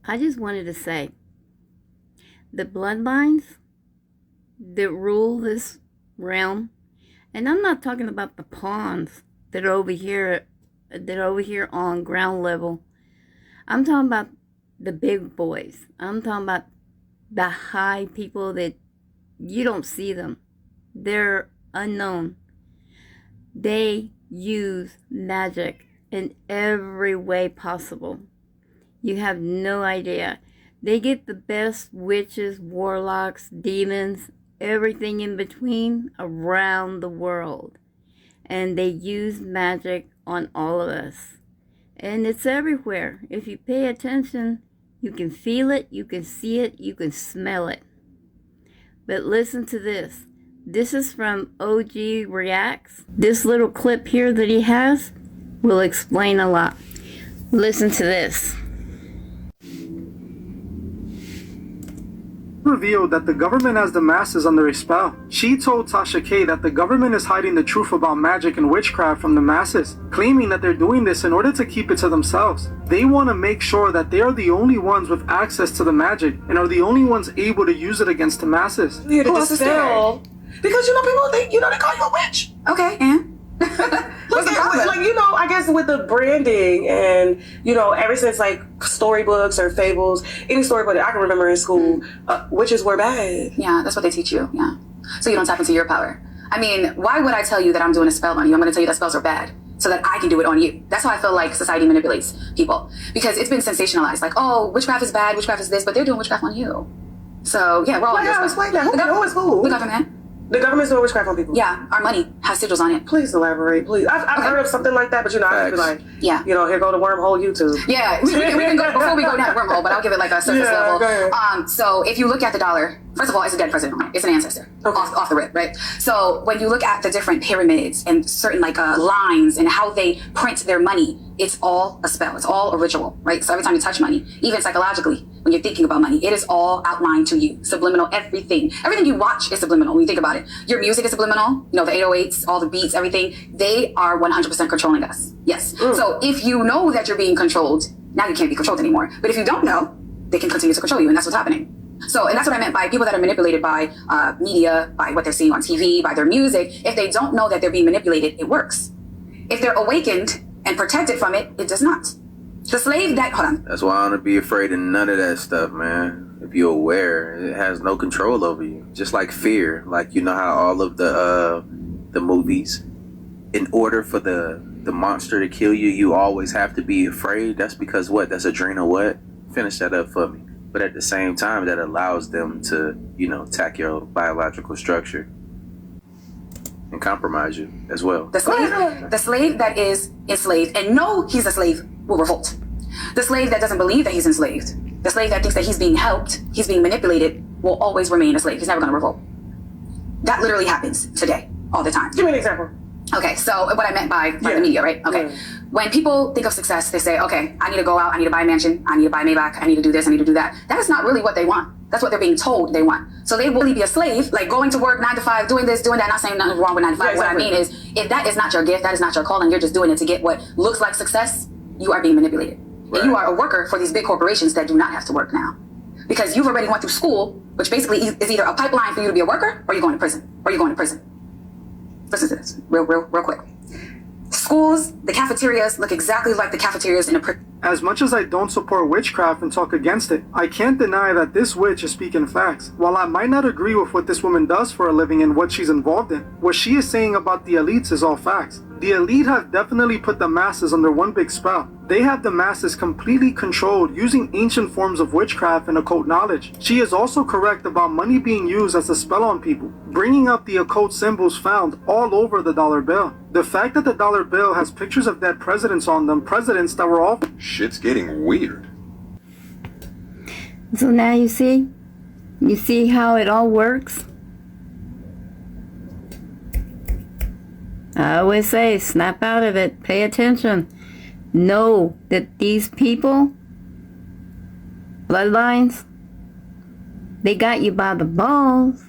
I just wanted to say, the bloodlines that rule this realm, and I'm not talking about the pawns that are over here, on ground level. I'm talking about the big boys. I'm talking about the high people that you don't see them. They're unknown. They use magic in every way possible. You have no idea. They get the best witches, warlocks, demons, everything in between around the world. And they use magic on all of us. And it's everywhere. If you pay attention, you can feel it, you can see it, you can smell it. But listen to this. This is from OG Reacts. This little clip here that he has will explain a lot. Listen to this. Revealed that the government has the masses under a spell. She told Tasha K that the government is hiding the truth about magic and witchcraft from the masses, claiming that they're doing this in order to keep it to themselves. They want to make sure that they are the only ones with access to the magic and are the only ones able to use it against the masses. Yeah, still, because people think they call you a witch. Okay, and I guess with the branding and ever since like storybooks or fables, any storybook that I can remember in school, witches were bad. Yeah, that's what they teach you. Yeah, so you don't tap into your power. I mean, why would I tell you that I'm doing a spell on you? I'm going to tell you that spells are bad so that I can do it on you. That's how I feel like society manipulates people, because it's been sensationalized. Like, oh, witchcraft is bad, witchcraft is this, but they're doing witchcraft on you. So yeah, we're all explain that. Who is who? The government. The government's doing witchcraft on people. Yeah, our money has sigils on it. Please elaborate, please. I've heard of something like that, but I just be like, yeah, here go the wormhole YouTube. Yeah, we can go before we go down the wormhole, but I'll give it like a surface level. So if you look at the dollar, first of all, it's a dead president on it. It's an ancestor, off the rip, right? So when you look at the different pyramids and certain lines and how they print their money, it's all a spell. It's all a ritual, right? So every time you touch money, even psychologically, when you're thinking about money, it is all outlined to you. Subliminal, everything. Everything you watch is subliminal when you think about it. Your music is subliminal, the 808s, all the beats, everything. They are 100% controlling us. Yes. So if you know that you're being controlled, now you can't be controlled anymore. But if you don't know, they can continue to control you, and that's what's happening. So, and that's what I meant by people that are manipulated by media, by what they're seeing on TV, by their music. If they don't know that they're being manipulated, it works. If they're awakened and protected from it, it does not. The slave that, hold on. That's why I don't be afraid of none of that stuff, man. If you're aware, it has no control over you. Just like fear, how all of the movies, in order for the monster to kill you, you always have to be afraid. That's because what? That's adrenal what? Finish that up for me. But at the same time, that allows them to, attack your biological structure and compromise you as well. The slave that is enslaved and know he's a slave will revolt. The slave that doesn't believe that he's enslaved, the slave that thinks that he's being helped, he's being manipulated, will always remain a slave. He's never going to revolt. That literally happens today, all the time. Give me an example. Okay, so what I meant by the media, right? Okay. Yeah. When people think of success, they say, okay, I need to go out, I need to buy a mansion, I need to buy Magik, I need to do this, I need to do that. That is not really what they want. That's what they're being told they want. So they will really be a slave, like going to work 9 to 5, doing this, doing that, not saying nothing wrong with 9 to 5. Yeah, exactly. What I mean is, if that is not your gift, that is not your calling, you're just doing it to get what looks like success, you are being manipulated. Right. And you are a worker for these big corporations that do not have to work now. Because you've already went through school, which basically is either a pipeline for you to be a worker, or you're going to prison, Listen to this, real quick. Schools, the cafeterias look exactly like the cafeterias in a prison. As much as I don't support witchcraft and talk against it, I can't deny that this witch is speaking facts. While I might not agree with what this woman does for a living and what she's involved in, what she is saying about the elites is all facts. The elite have definitely put the masses under one big spell. They have the masses completely controlled using ancient forms of witchcraft and occult knowledge. She is also correct about money being used as a spell on people, bringing up the occult symbols found all over the dollar bill. The fact that the dollar bill has pictures of dead presidents on them, presidents that were all... Shit's getting weird. So now you see how it all works? I always say, snap out of it, pay attention. Know that these people, bloodlines, they got you by the balls.